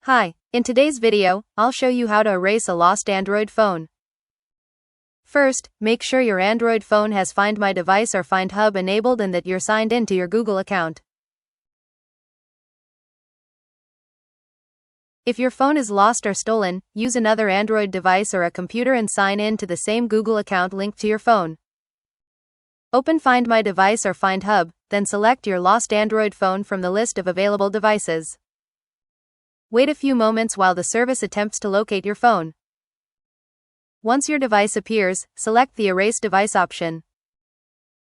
Hi, in today's video, I'll show you how to erase a lost Android phone. First, make sure your Android phone has Find My Device or Find Hub enabled and that you're signed in to your Google account. If your phone is lost or stolen, use another Android device or a computer and sign in to the same Google account linked to your phone. Open Find My Device or Find Hub, then select your lost Android phone from the list of available devices. Wait a few moments while the service attempts to locate your phone. Once your device appears, select the Erase Device option.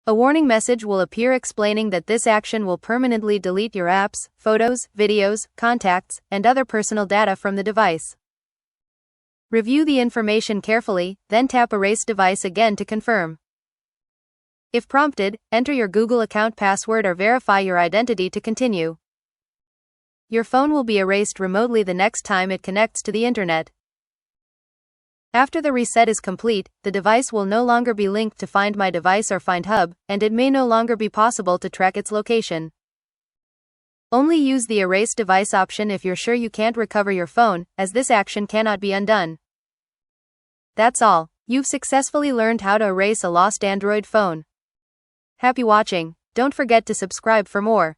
A warning message will appear explaining that this action will permanently delete your apps, photos, videos, contacts, and other personal data from the device. Review the information carefully, then tap Erase Device again to confirm. If prompted, enter your Google account password or verify your identity to continue. Your phone will be erased remotely the next time it connects to the internet. After the reset is complete, the device will no longer be linked to Find My Device or Find Hub, and it may no longer be possible to track its location. Only use the Erase Device option if you're sure you can't recover your phone, as this action cannot be undone. That's all. You've successfully learned how to erase a lost Android phone. Happy watching. Don't forget to subscribe for more.